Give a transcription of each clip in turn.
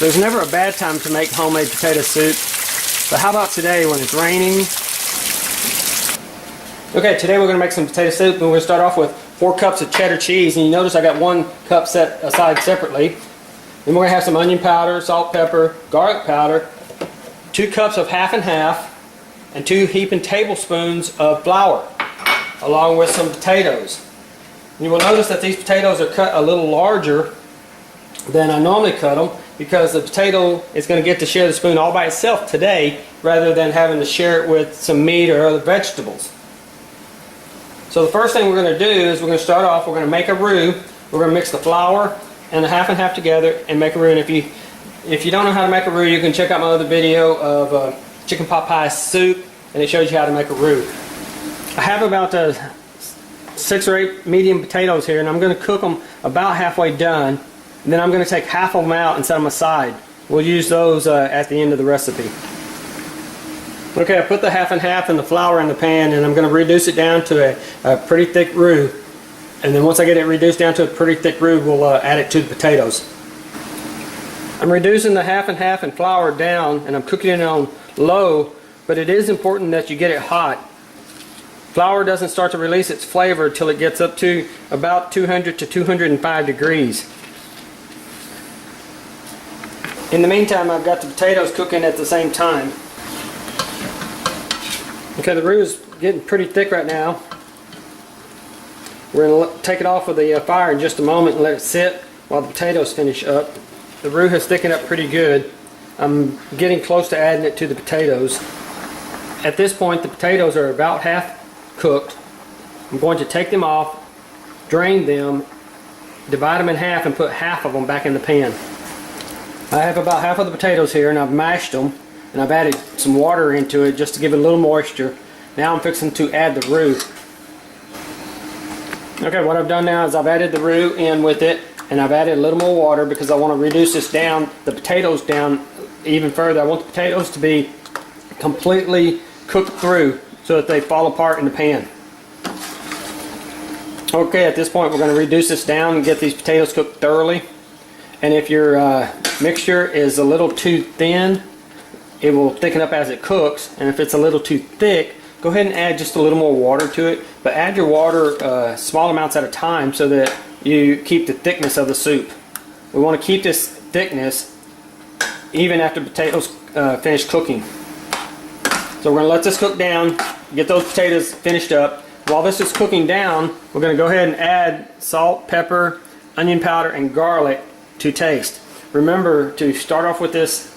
There's never a bad time to make homemade potato soup, but how about today when it's raining? Okay, today we're going to make some potato soup, and we're going to start off with 4 cups of cheddar cheese, and you notice I got 1 cup set aside separately. Then we're going to have some onion powder, salt, pepper, garlic powder, 2 cups of half and half, and 2 heaping tablespoons of flour, along with some potatoes. And you will notice that these potatoes are cut a little larger than I normally cut them, because the potato is going to get to share the spoon all by itself today, rather than having to share it with some meat or other vegetables. So the first thing we're going to do is we're going to start off, we're going to make a roux. We're going to mix the flour and the half and half together and make a roux. And if you don't know how to make a roux, you can check out my other video of chicken pot pie soup, and it shows you how to make a roux. I have about 6 or 8 medium potatoes here, and I'm going to cook them about halfway done. And then I'm going to take half of them out and set them aside. We'll use those at the end of the recipe. Okay, I put the half and half and the flour in the pan, and I'm going to reduce it down to a pretty thick roux. And then once I get it reduced down to a pretty thick roux, we'll add it to the potatoes. I'm reducing the half and half and flour down, and I'm cooking it on low, but it is important that you get it hot. Flour doesn't start to release its flavor until it gets up to about 200 to 205 degrees. In the meantime, I've got the potatoes cooking at the same time. Okay, the roux is getting pretty thick right now. We're going to take it off of the fire in just a moment and let it sit while the potatoes finish up. The roux has thickened up pretty good. I'm getting close to adding it to the potatoes. At this point, the potatoes are about half cooked. I'm going to take them off, drain them, divide them in half, and put half of them back in the pan. I have about half of the potatoes here, and I've mashed them, and I've added some water into it just to give it a little moisture. Now I'm fixing to add the roux. Okay, what I've done now is I've added the roux in with it, and I've added a little more water because I want to reduce this down, the potatoes down even further. I want the potatoes to be completely cooked through so that they fall apart in the pan. Okay, at this point we're going to reduce this down and get these potatoes cooked thoroughly. And if your mixture is a little too thin, it will thicken up as it cooks. And if it's a little too thick, go ahead and add just a little more water to it. But add your water small amounts at a time so that you keep the thickness of the soup. We want to keep this thickness even after potatoes finish cooking. So we're going to let this cook down, get those potatoes finished up. While this is cooking down, we're going to go ahead and add salt, pepper, onion powder, and garlic to taste. Remember to start off with this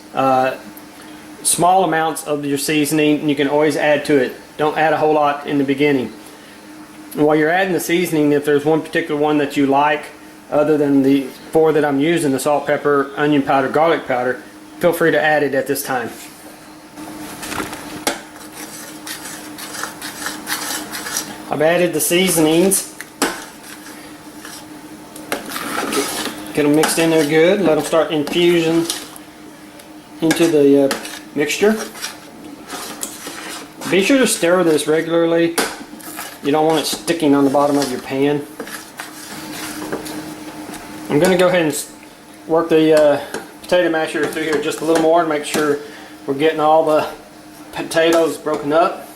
small amounts of your seasoning, and you can always add to it. Don't add a whole lot in the beginning. And while you're adding the seasoning, if there's one particular one that you like other than the 4 that I'm using, the salt, pepper, onion powder, garlic powder, feel free to add it at this time. I've added the seasonings. Get them mixed in there good. Let them start infusing into the mixture. Be sure to stir this regularly. You don't want it sticking on the bottom of your pan. I'm going to go ahead and work the potato masher through here just a little more to make sure we're getting all the potatoes broken up.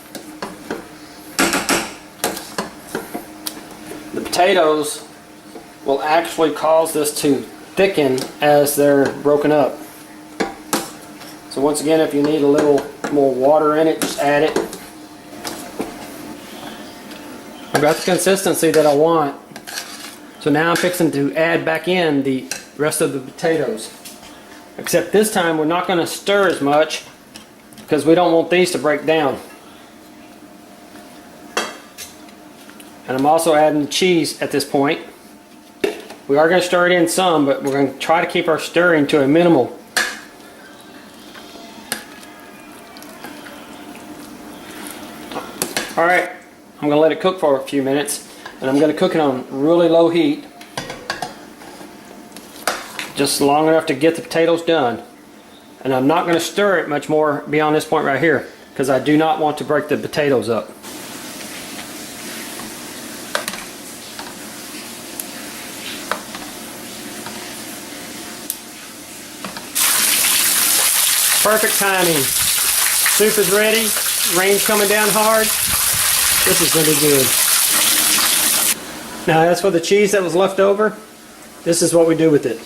The potatoes will actually cause this to thicken as they're broken up. So once again, if you need a little more water in it, just add it. I've got the consistency that I want. So now I'm fixing to add back in the rest of the potatoes. Except this time we're not going to stir as much because we don't want these to break down. And I'm also adding the cheese at this point. We are going to stir it in some, but we're going to try to keep our stirring to a minimal. Alright, I'm going to let it cook for a few minutes, and I'm going to cook it on really low heat. Just long enough to get the potatoes done. And I'm not going to stir it much more beyond this point right here, because I do not want to break the potatoes up. Perfect timing. Soup is ready. Rain's coming down hard. This is going to be good. Now as for the cheese that was left over, this is what we do with it.